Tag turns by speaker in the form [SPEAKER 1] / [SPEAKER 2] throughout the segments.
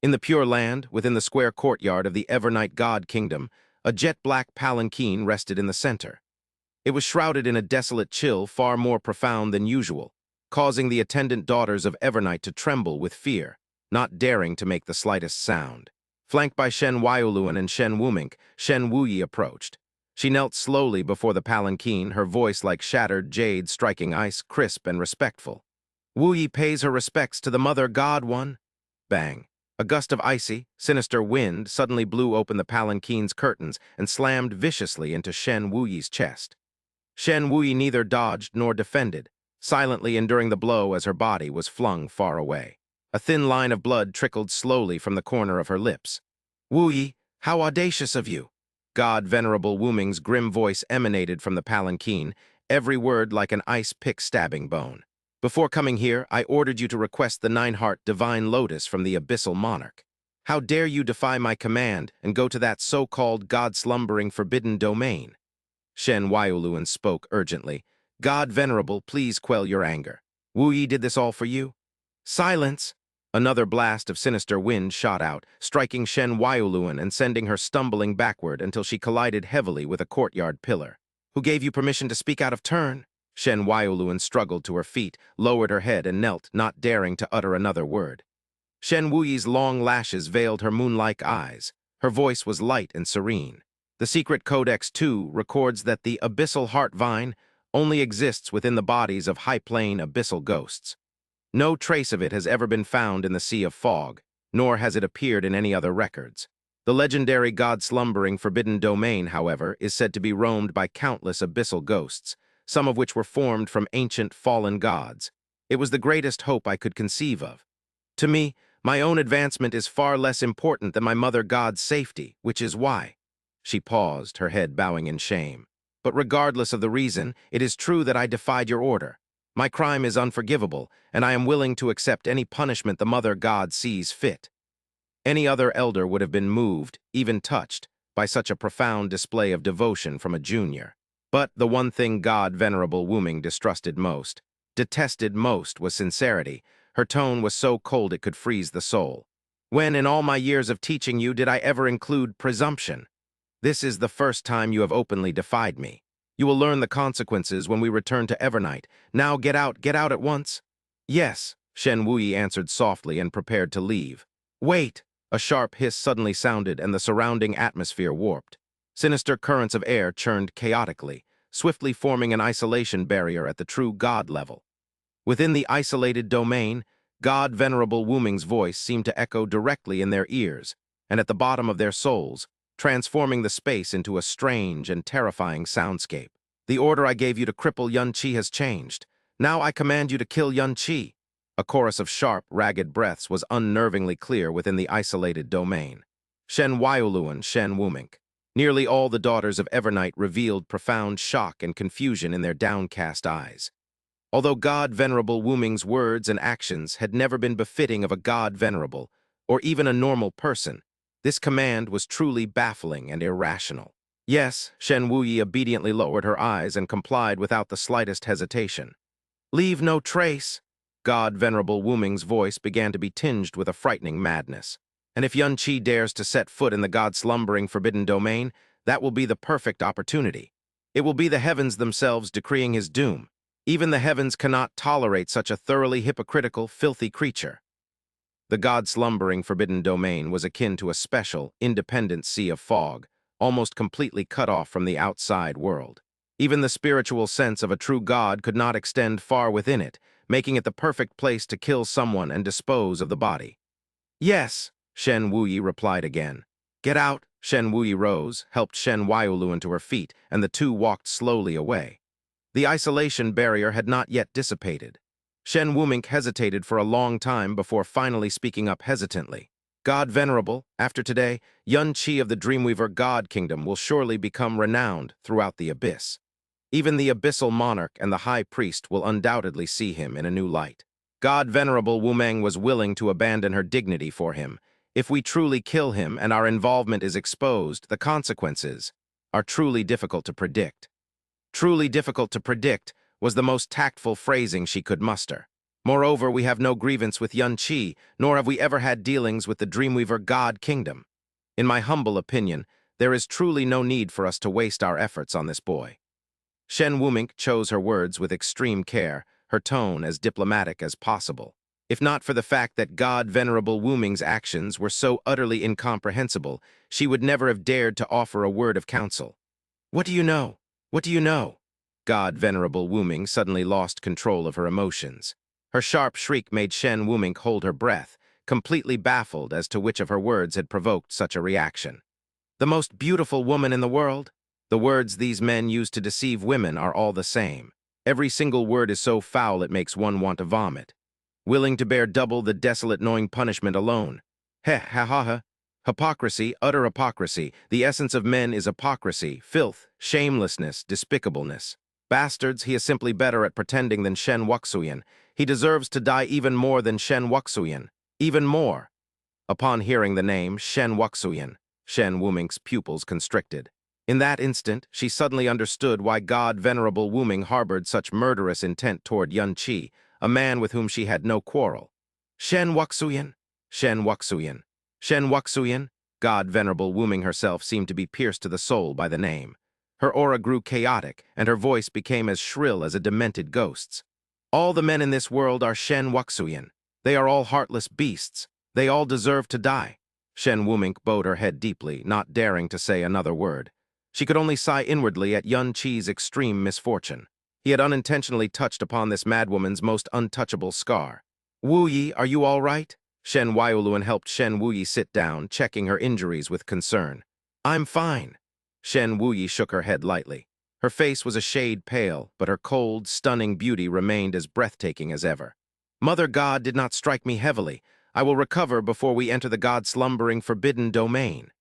[SPEAKER 1] In the Pure Land, within the square courtyard of the Evernight God Kingdom, a jet-black palanquin rested in the center. It was shrouded in a desolate chill far more profound than usual, causing the attendant daughters of Evernight to tremble with fear, not daring to make the slightest sound. Flanked by Shen Waioluan and Shen Wumink, Shen Wuyi approached. She knelt slowly before the palanquin, her voice like shattered jade striking ice, crisp and respectful. Wuyi pays her respects to the Mother God One. Bang. A gust of icy, sinister wind suddenly blew open the palanquin's curtains and slammed viciously into Shen Wuyi's chest. Shen Wuyi neither dodged nor defended, silently enduring the blow as her body was flung far away. A thin line of blood trickled slowly from the corner of her lips. "Wuyi, how audacious of you!" God Venerable Wuming's grim voice emanated from the palanquin, every word like an ice-pick stabbing bone. "Before coming here, I ordered you to request the Nine-Heart Divine Lotus from the Abyssal Monarch. How dare you defy my command and go to that so-called God-slumbering forbidden domain?" Shen Waioluan spoke urgently. "God Venerable, please quell your anger. Wuyi did this all for you?" "Silence!" Another blast of sinister wind shot out, striking Shen Waioluan and sending her stumbling backward until she collided heavily with a courtyard pillar. "Who gave you permission to speak out of turn?" Shen Waioluan struggled to her feet, lowered her head, and knelt, not daring to utter another word. Shen Wuyi's long lashes veiled her moon-like eyes. Her voice was light and serene. The secret codex, too, records that the abyssal heart vine only exists within the bodies of high-plane abyssal ghosts. No trace of it has ever been found in the Sea of Fog, nor has it appeared in any other records. The legendary God-slumbering forbidden domain, however, is said to be roamed by countless abyssal ghosts, some of which were formed from ancient fallen gods. It was the greatest hope I could conceive of. To me, my own advancement is far less important than my Mother God's safety, which is why. She paused, her head bowing in shame. But regardless of the reason, it is true that I defied your order. My crime is unforgivable, and I am willing to accept any punishment the Mother God sees fit. Any other elder would have been moved, even touched, by such a profound display of devotion from a junior. But the one thing God Venerable Wuming distrusted most, detested most, was sincerity. Her tone was so cold it could freeze the soul. "When, in all my years of teaching you, did I ever include presumption? This is the first time you have openly defied me. You will learn the consequences when we return to Evernight. Now get out at once." "Yes," Shen Wuyi answered softly and prepared to leave. "Wait!" A sharp hiss suddenly sounded and the surrounding atmosphere warped. Sinister currents of air churned chaotically, swiftly forming an isolation barrier at the true God level. Within the isolated domain, God Venerable Wuming's voice seemed to echo directly in their ears and at the bottom of their souls, transforming the space into a strange and terrifying soundscape. "The order I gave you to cripple Yun Qi has changed. Now I command you to kill Yun Qi." A chorus of sharp, ragged breaths was unnervingly clear within the isolated domain. Shen Waioluan, Shen Wumink. Nearly all the daughters of Evernight revealed profound shock and confusion in their downcast eyes. Although God Venerable Wuming's words and actions had never been befitting of a God Venerable, or even a normal person, this command was truly baffling and irrational. "Yes," Shen Wuyi obediently lowered her eyes and complied without the slightest hesitation. "Leave no trace." God Venerable Wuming's voice began to be tinged with a frightening madness. "And if Yun Qi dares to set foot in the God-slumbering forbidden domain, that will be the perfect opportunity. It will be the heavens themselves decreeing his doom. Even the heavens cannot tolerate such a thoroughly hypocritical, filthy creature." The God-slumbering forbidden domain was akin to a special, independent sea of fog, almost completely cut off from the outside world. Even the spiritual sense of a true God could not extend far within it, making it the perfect place to kill someone and dispose of the body. "Yes," Shen Wuyi replied again. "Get out." Shen Wuyi rose, helped Shen Waioluan to her feet, and the two walked slowly away. The isolation barrier had not yet dissipated. Shen Wumink hesitated for a long time before finally speaking up hesitantly. "God Venerable, after today, Yun Qi of the Dreamweaver God Kingdom will surely become renowned throughout the abyss. Even the Abyssal Monarch and the High Priest will undoubtedly see him in a new light. God Venerable Wumeng was willing to abandon her dignity for him. If we truly kill him and our involvement is exposed, the consequences are truly difficult to predict." Truly difficult to predict was the most tactful phrasing she could muster. Moreover, we have no grievance with Yun Chi, nor have we ever had dealings with the Dreamweaver God Kingdom. In my humble opinion, there is truly no need for us to waste our efforts on this boy." Shen Wumink chose her words with extreme care, her tone as diplomatic as possible. If not for the fact that God Venerable Wuming's actions were so utterly incomprehensible, she would never have dared to offer a word of counsel. "What do you know? What do you know?" God Venerable Wuming suddenly lost control of her emotions. Her sharp shriek made Shen Wumink hold her breath, completely baffled as to which of her words had provoked such a reaction. "The most beautiful woman in the world?" The words these men use to deceive women are all the same. Every single word is so foul it makes one want to vomit. Willing to bear double the desolate knowing punishment alone. Heh, ha ha ha. Hypocrisy, utter hypocrisy. The essence of men is hypocrisy, filth, shamelessness, despicableness. Bastards, he is simply better at pretending than Shen Wuxuyan. He deserves to die even more than Shen Wuxuyan. Even more. Upon hearing the name, Shen Wuxuyan, Shen Wumink's pupils constricted. In that instant, she suddenly understood why God Venerable Wuming harbored such murderous intent toward Yun Chi, a man with whom she had no quarrel. "Shen Wuxuyan, Shen Wuxuyan, Shen Wuxuyan." God Venerable Wuming herself seemed to be pierced to the soul by the name. Her aura grew chaotic, and her voice became as shrill as a demented ghost's. "All the men in this world are Shen Wuxuyan. They are all heartless beasts. They all deserve to die." Shen Wumink bowed her head deeply, not daring to say another word. She could only sigh inwardly at Yun Chi's extreme misfortune. He had unintentionally touched upon this madwoman's most untouchable scar. "Wu Yi, are you all right?" Shen Waioluan helped Shen Wu Yi sit down, checking her injuries with concern. "I'm fine." Shen Wu Yi shook her head lightly. Her face was a shade pale, but her cold, stunning beauty remained as breathtaking as ever. "Mother God did not strike me heavily. I will recover before we enter the God-slumbering forbidden domain."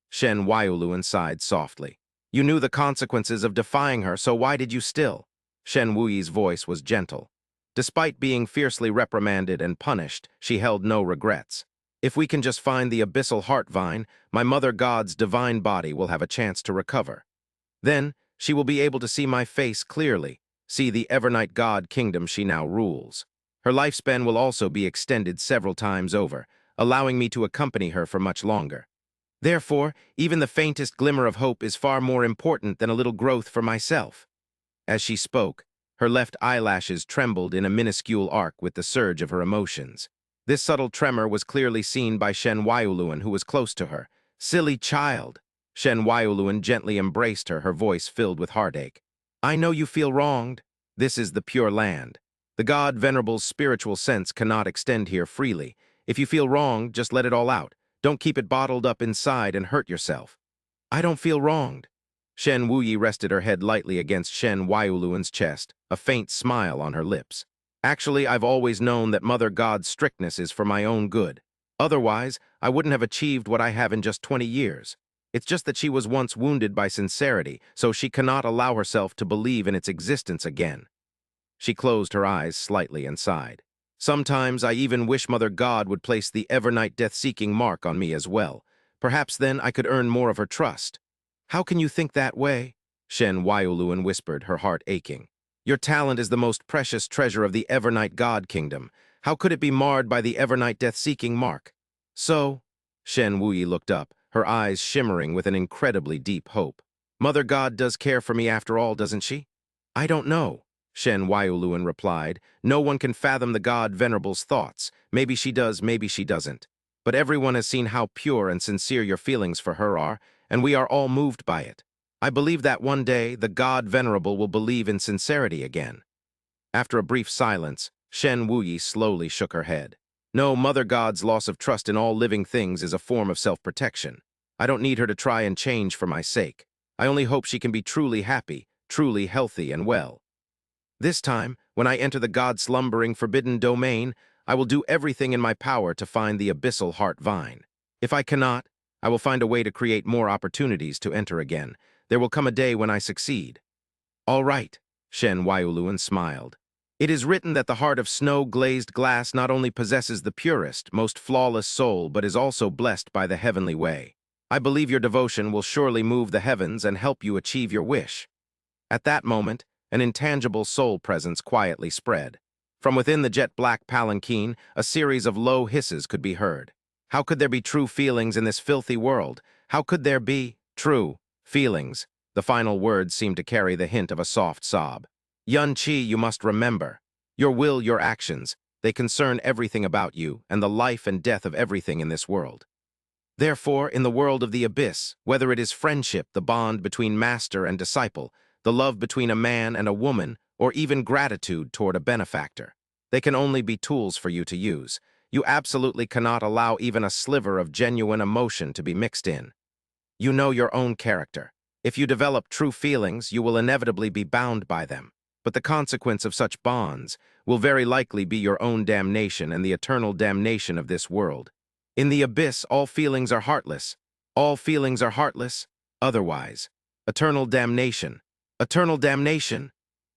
[SPEAKER 1] Shen Waioluan sighed softly. "You knew the consequences of defying her, so why did you still?" Shen Wuyi's voice was gentle. Despite being fiercely reprimanded and punished, she held no regrets. "If we can just find the abyssal heart vine, my mother God's divine body will have a chance to recover. Then, she will be able to see my face clearly, see the Evernight God kingdom she now rules. Her lifespan will also be extended several times over, allowing me to accompany her for much longer. Therefore, even the faintest glimmer of hope is far more important than a little growth for myself." As she spoke, her left eyelashes trembled in a minuscule arc with the surge of her emotions. This subtle tremor was clearly seen by Shen Waioluan, who was close to her. "Silly child!" Shen Waioluan gently embraced her, her voice filled with heartache. "I know you feel wronged. This is the Pure Land. The God Venerable's spiritual sense cannot extend here freely. If you feel wronged, just let it all out. Don't keep it bottled up inside and hurt yourself." "I don't feel wronged." Shen Wuyi rested her head lightly against Shen Waioluan's chest, a faint smile on her lips. "Actually, I've always known that Mother God's strictness is for my own good. Otherwise, I wouldn't have achieved what I have in just 20 years. It's just that she was once wounded by sincerity, so she cannot allow herself to believe in its existence again." She closed her eyes slightly and sighed. "Sometimes I even wish Mother God would place the Evernight death-seeking mark on me as well. Perhaps then I could earn more of her trust." "How can you think that way?" Shen Waioluan whispered, her heart aching. "Your talent is the most precious treasure of the Evernight God Kingdom. How could it be marred by the Evernight death-seeking mark?" "So?" Shen Wuyi looked up, her eyes shimmering with an incredibly deep hope. "Mother God does care for me after all, doesn't she?" "I don't know," Shen Waioluan replied. "No one can fathom the God Venerable's thoughts. Maybe she does, maybe she doesn't. But everyone has seen how pure and sincere your feelings for her are, and we are all moved by it. I believe that one day the God Venerable will believe in sincerity again." After a brief silence, Shen Wuyi slowly shook her head. "No, Mother God's loss of trust in all living things is a form of self-protection. I don't need her to try and change for my sake. I only hope she can be truly happy, truly healthy and well. This time, when I enter the God-slumbering forbidden domain, I will do everything in my power to find the abyssal heart vine. If I cannot, I will find a way to create more opportunities to enter again. There will come a day when I succeed." "All right," Shen Waioluan smiled. "It is written that the heart of snow-glazed glass not only possesses the purest, most flawless soul, but is also blessed by the heavenly way. I believe your devotion will surely move the heavens and help you achieve your wish." At that moment, an intangible soul presence quietly spread. From within the jet-black palanquin, a series of low hisses could be heard. How could there be true feelings in this filthy world? How could there be true feelings? The final words seemed to carry the hint of a soft sob. Yun-Chi, you must remember. Your will, your actions, they concern everything about you and the life and death of everything in this world. Therefore, in the world of the abyss, whether it is friendship, the bond between master and disciple, the love between a man and a woman, or even gratitude toward a benefactor, they can only be tools for you to use. You absolutely cannot allow even a sliver of genuine emotion to be mixed in. You know your own character. If you develop true feelings, you will inevitably be bound by them. But the consequence of such bonds will very likely be your own damnation and the eternal damnation of this world. In the abyss, all feelings are heartless. All feelings are heartless. Otherwise, eternal damnation. Eternal damnation.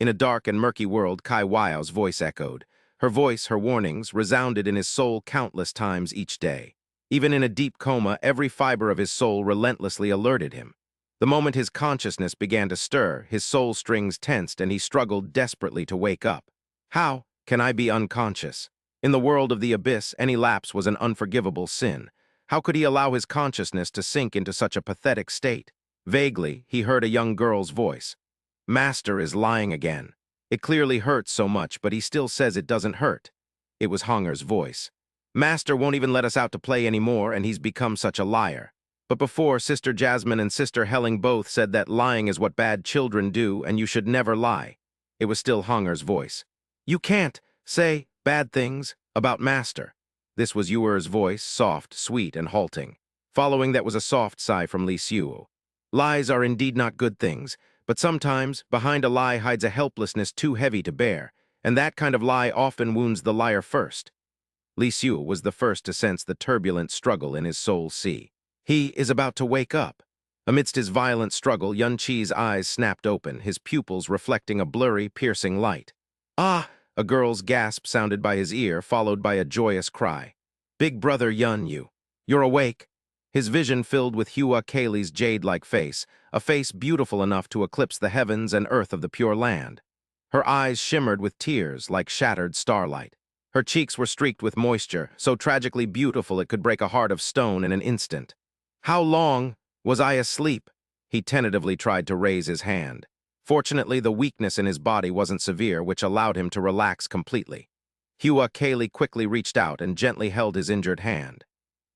[SPEAKER 1] In a dark and murky world, Kai Waiao's voice echoed. Her voice, her warnings, resounded in his soul countless times each day. Even in a deep coma, every fiber of his soul relentlessly alerted him. The moment his consciousness began to stir, his soul strings tensed and he struggled desperately to wake up. How can I be unconscious? In the world of the abyss, any lapse was an unforgivable sin. How could he allow his consciousness to sink into such a pathetic state? Vaguely, he heard a young girl's voice. Master is lying again. It clearly hurts so much, but he still says it doesn't hurt. It was Honger's voice. Master won't even let us out to play anymore, and he's become such a liar. But before, Sister Jasmine and Sister Helling both said that lying is what bad children do, and you should never lie. It was still Honger's voice. You can't say bad things about Master. This was Yuer's voice, soft, sweet, and halting. Following that was a soft sigh from Li Xiu. Lies are indeed not good things, but sometimes behind a lie hides a helplessness too heavy to bear, and that kind of lie often wounds the liar first. Li Xiu was the first to sense the turbulent struggle in his soul sea. He is about to wake up. Amidst his violent struggle, Yun-Chi's eyes snapped open, his pupils reflecting a blurry, piercing light. Ah! A girl's gasp sounded by his ear, followed by a joyous cry. Big brother Yun-Yu, you're awake. His vision filled with Hua Kaylee's jade-like face, a face beautiful enough to eclipse the heavens and earth of the Pure Land. Her eyes shimmered with tears like shattered starlight. Her cheeks were streaked with moisture, so tragically beautiful it could break a heart of stone in an instant. How long was I asleep? He tentatively tried to raise his hand. Fortunately, the weakness in his body wasn't severe, which allowed him to relax completely. Hua Kaylee quickly reached out and gently held his injured hand.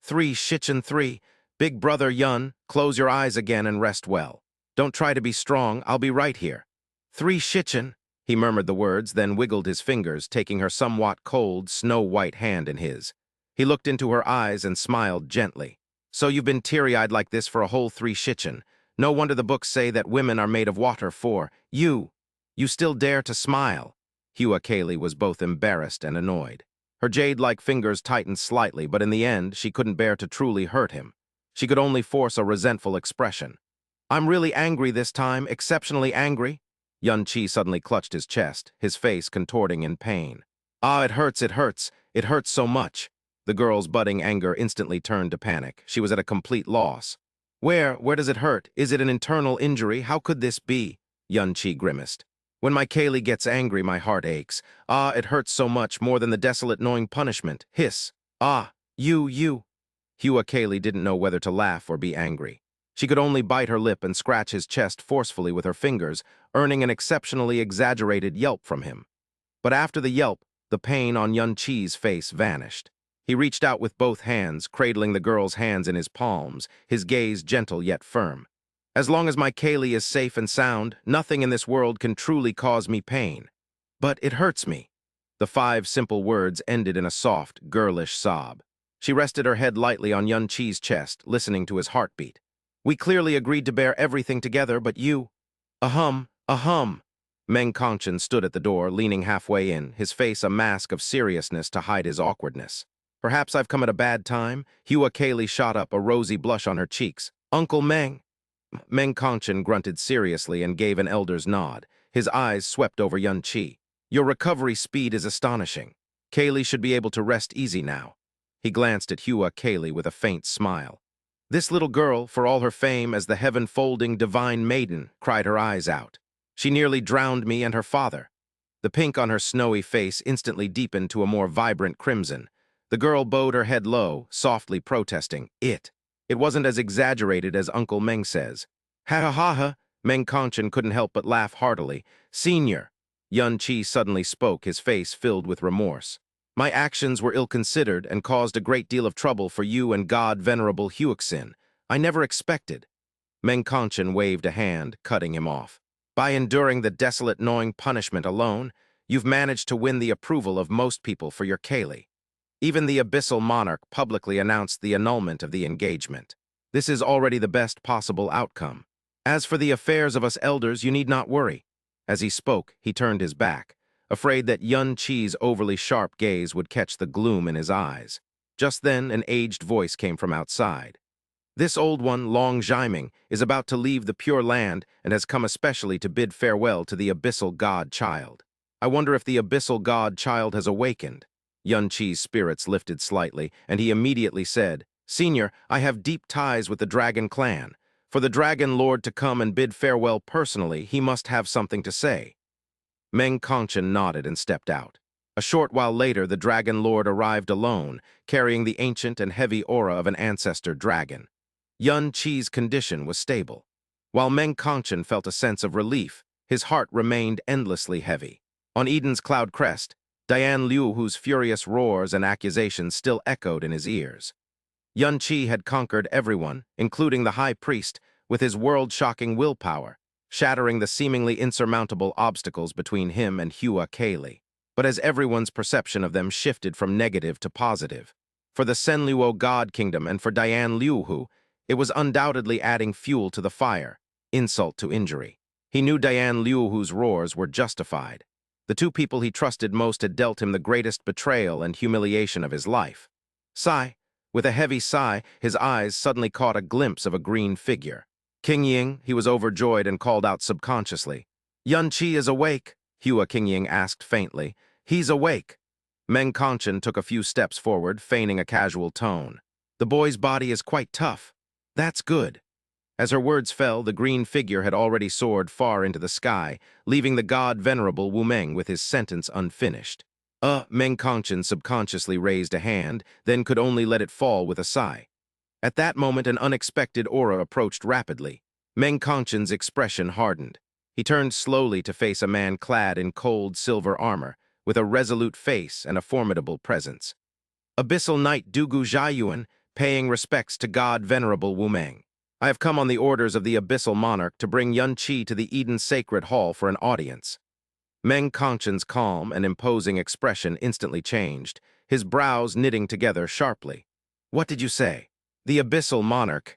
[SPEAKER 1] 3 Shichen 3, Big Brother Yun, close your eyes again and rest well. Don't try to be strong, I'll be right here. 3 Shichen, he murmured the words, then wiggled his fingers, taking her somewhat cold, snow-white hand in his. He looked into her eyes and smiled gently. So you've been teary-eyed like this for a whole 3 Shichen. No wonder the books say that women are made of water for you. You still dare to smile. Hua Kaylee was both embarrassed and annoyed. Her jade-like fingers tightened slightly, but in the end, she couldn't bear to truly hurt him. She could only force a resentful expression. I'm really angry this time, exceptionally angry. Yun-Chi suddenly clutched his chest, his face contorting in pain. Ah, it hurts, it hurts so much. The girl's budding anger instantly turned to panic. She was at a complete loss. Where does it hurt? Is it an internal injury? How could this be? Yun-Chi grimaced. When my Kaylee gets angry, my heart aches. Ah, it hurts so much, more than the desolate knowing punishment. Hiss. Ah, you. Hua Kaylee didn't know whether to laugh or be angry. She could only bite her lip and scratch his chest forcefully with her fingers, earning an exceptionally exaggerated yelp from him. But after the yelp, the pain on Yun-Chi's face vanished. He reached out with both hands, cradling the girl's hands in his palms, his gaze gentle yet firm. As long as my Kaylee is safe and sound, nothing in this world can truly cause me pain. But it hurts me. The 5 simple words ended in a soft, girlish sob. She rested her head lightly on Yun-Chi's chest, listening to his heartbeat. We clearly agreed to bear everything together, but you... Ahum. Meng Kongchen stood at the door, leaning halfway in, his face a mask of seriousness to hide his awkwardness. Perhaps I've come at a bad time? Hua Kaylee shot up, a rosy blush on her cheeks. Uncle Meng. Meng Kongchen grunted seriously and gave an elder's nod. His eyes swept over Yun-Chi. Your recovery speed is astonishing. Kaylee should be able to rest easy now. He glanced at Hua Kaylee with a faint smile. This little girl, for all her fame as the heaven-folding divine maiden, cried her eyes out. She nearly drowned me and her father. The pink on her snowy face instantly deepened to a more vibrant crimson. The girl bowed her head low, softly protesting, It wasn't as exaggerated as Uncle Meng says. Ha ha ha ha, Meng Kongchen couldn't help but laugh heartily. Senior, Yun Qi suddenly spoke, his face filled with remorse. My actions were ill-considered and caused a great deal of trouble for you and God Venerable Huixin. I never expected. Meng Kongchen waved a hand, cutting him off. By enduring the desolate, gnawing punishment alone, you've managed to win the approval of most people for your Kaylee. Even the abyssal monarch publicly announced the annulment of the engagement. This is already the best possible outcome. As for the affairs of us elders, you need not worry. As he spoke, he turned his back, afraid that Yun Qi's overly sharp gaze would catch the gloom in his eyes. Just then, an aged voice came from outside. This old one, Long Zhiming, is about to leave the Pure Land and has come especially to bid farewell to the abyssal god-child. I wonder if the abyssal god-child has awakened. Yun Qi's spirits lifted slightly, and he immediately said, Senior, I have deep ties with the Dragon clan. For the Dragon Lord to come and bid farewell personally, he must have something to say. Meng Kongchen nodded and stepped out. A short while later, the Dragon Lord arrived alone, carrying the ancient and heavy aura of an ancestor dragon. Yun Qi's condition was stable. While Meng Kongchen felt a sense of relief, his heart remained endlessly heavy. On Eden's cloud crest, Dian Liu, whose furious roars and accusations still echoed in his ears. Yun Qi had conquered everyone, including the High Priest, with his world-shocking willpower, shattering the seemingly insurmountable obstacles between him and Hua Kaylee. But as everyone's perception of them shifted from negative to positive, for the Senluo God Kingdom and for Dian Liu, it was undoubtedly adding fuel to the fire, insult to injury. He knew Dian Liu's roars were justified. The two people he trusted most had dealt him the greatest betrayal and humiliation of his life. With a heavy sigh, his eyes suddenly caught a glimpse of a green figure. Qingying, he was overjoyed and called out subconsciously. Yun Qi is awake, Hua Qingying asked faintly. He's awake. Meng Kongchen took a few steps forward, feigning a casual tone. The boy's body is quite tough. That's good. As her words fell, the green figure had already soared far into the sky, leaving the god Venerable Wu Meng with his sentence unfinished. Meng Kongchen subconsciously raised a hand, then could only let it fall with a sigh. At that moment, an unexpected aura approached rapidly. Meng Kongchen's expression hardened. He turned slowly to face a man clad in cold silver armor, with a resolute face and a formidable presence. Abyssal Knight Dugu Zhaiyuan, paying respects to God Venerable Wu Meng. I have come on the orders of the Abyssal Monarch to bring Yun Qi to the Eden Sacred Hall for an audience. Meng Kongchen's calm and imposing expression instantly changed, his brows knitting together sharply. What did you say? The Abyssal Monarch,